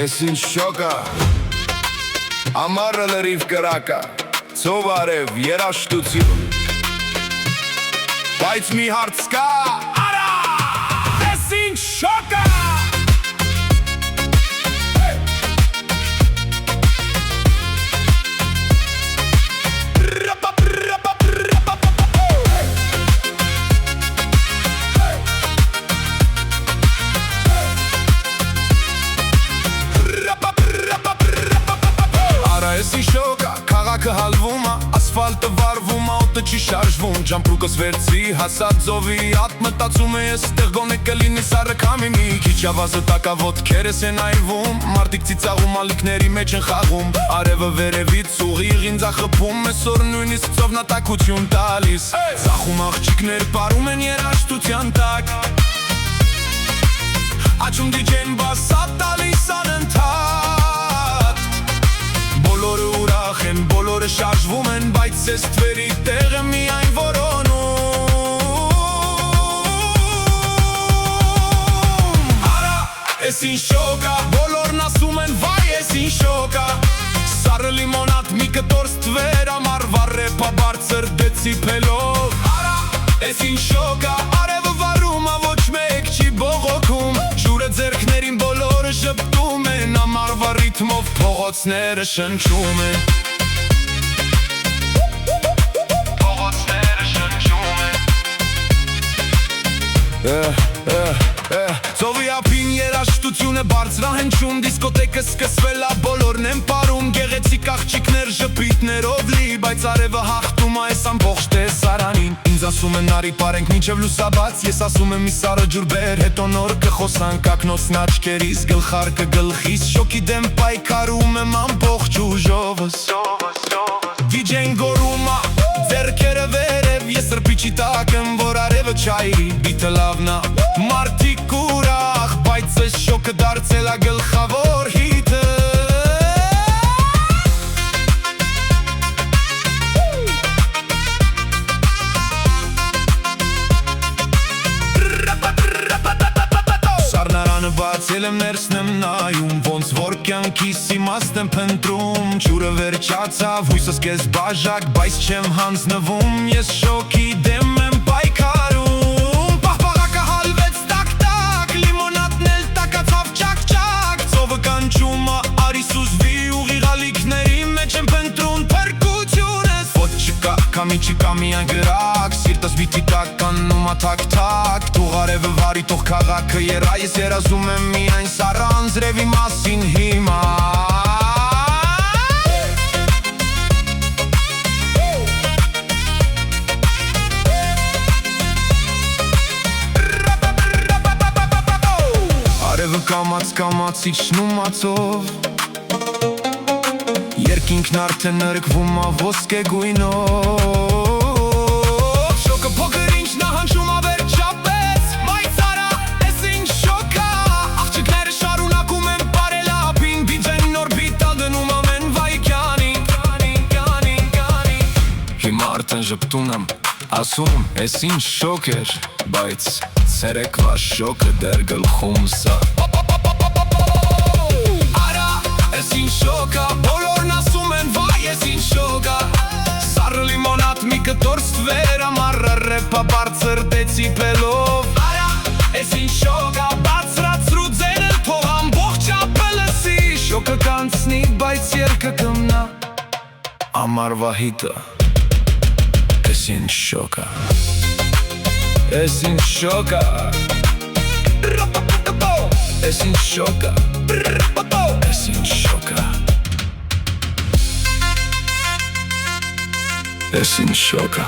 Ես ինչ շոկա, ամառը լրիվ կրակա, ծով արև երաշտություն, բայց մի հարց կա, արա, ես ինչ շոկա։ Քաղաքը հալվում է, ասֆալտը վարվում է, օդը չի շարժվում, ջամպրուկս վերցի, հասած ծովի ատ մտածում է ես, տեղ գոնե կլինի սառը քամի, քիչ ավազը տակա ոտքերս են այրվում, մարդիկ ծիծաղում ալիքների մեջ են խաղում, արևը վերևից ուղիղ ինձ ա խփում, այսօր նույնիսկ ծովն ա տաքություն տալիս, ծախում աղջիկներ պարում են երաժշտության տակ, աչում դիջեյն բասա տալիս անընդհատ, բոլորը ուրախ են, բոլորը շարժվում են, բայց ես թվերի տեղը միայն որոնում, արա, ես ինչ շոկա, բոլորն ասում են, վայ, ես ինչ շոկա, սառը լիմոնատ մի կտորս թվեր, ամար վառեպա բարձր դեցիպելով, արա, ես ինչ շոկա, արևը վարում, ոչ մեկ չի բողոքում, ջուրը ձեռքներին բոլորը ժպտում են, ամարվա ռիթմով փողոցները շնչում են, փողոցները շնչում են, ծովի ափին երաժշտությունը բարձր ա հնչում, դիսկոտեկը սկսվել ա, բոլորն են պարում, գեղեցիկ աղջիկներ ժպիտներով լի, բայց արևը հաղթում ա այս ամբողջ տեսարանին, ինձ ասում են արի պարենք մինչև լուսաբաց, ես ասում եմ մի սառը ջուր բեր, հետո նոր կխոսանք ակնոցն աչքերիս, գլխարկը գլխիս, շոկի դեմ պայքարում եմ ամբողջ ուժովս, դիջեյն գորում ա, ձեռքերը վերև, ես սրբիչի տակ եմ, որ արևը չայրի, բիթը լավն ա, մարդիկ ուրախ, բայց այս շոկը դարձել ա գլխավոր հիթը, սառնարանը բացել եմ ներսն եմ նայում, ոնց որ կյանքիս իմաստ եմ փնտրում, ջուրը վերջացավ, հույսս կես բաժակ, բայց չեմ հանձնվում, ես շոկի դեմ եմ պայքարում, պահպաղակը հալվեց տակ-տակ, լիմոնատն էլ տակացավ ճակ-ճակ, ծովը կանչում ա, արի սուզվի ուղիղ ալիքների մեջ եմ փնտրում փրկությունս, ոչ չկա, կամի չկա միայն գրակ, սիրտս բիթի տակ կանում ա թակ-թակ, թող արևը վարի, թող քաղաքը երա, ես երազում եմ միայն սառան զրևի մասին հիմա, արևը կամաց իջնում ա ծով, երկինքն արդեն նրգվում ա ոսկե գույնով, շոկը փոքր ինչ նահանջում ա վերջապես, բայց արա, ես ինչ շոկա, աղջիկները շարունակում են պարել ափին, դիջեյն նոր բիթ ա դնում ամեն վայրկյանին, հիմա արդեն ժպտում եմ, ասում ես ինչ շոկ էր, բայց ցերեկվա շոկը դեռ գլխումս ա, արա, ես ինչ շոկա, բոլորն ասում են, վայ, ես ինչ շոկա, սառը լիմոնատ մի կտորս թվեր, ամառը ռեպա բարձր դեցիպելով, արա, ես ինչ շոկա, բարձրացրու ձենել, թող ամբողջ ափը լսի, շոկը կանցնի, բայց երգը կմնա, ամառվա հիթը, ես ինչ շոկա, ես ինչ շոկա, ես ինչ շոկա, ես ինչ շոկա, ես ինչ շոկա.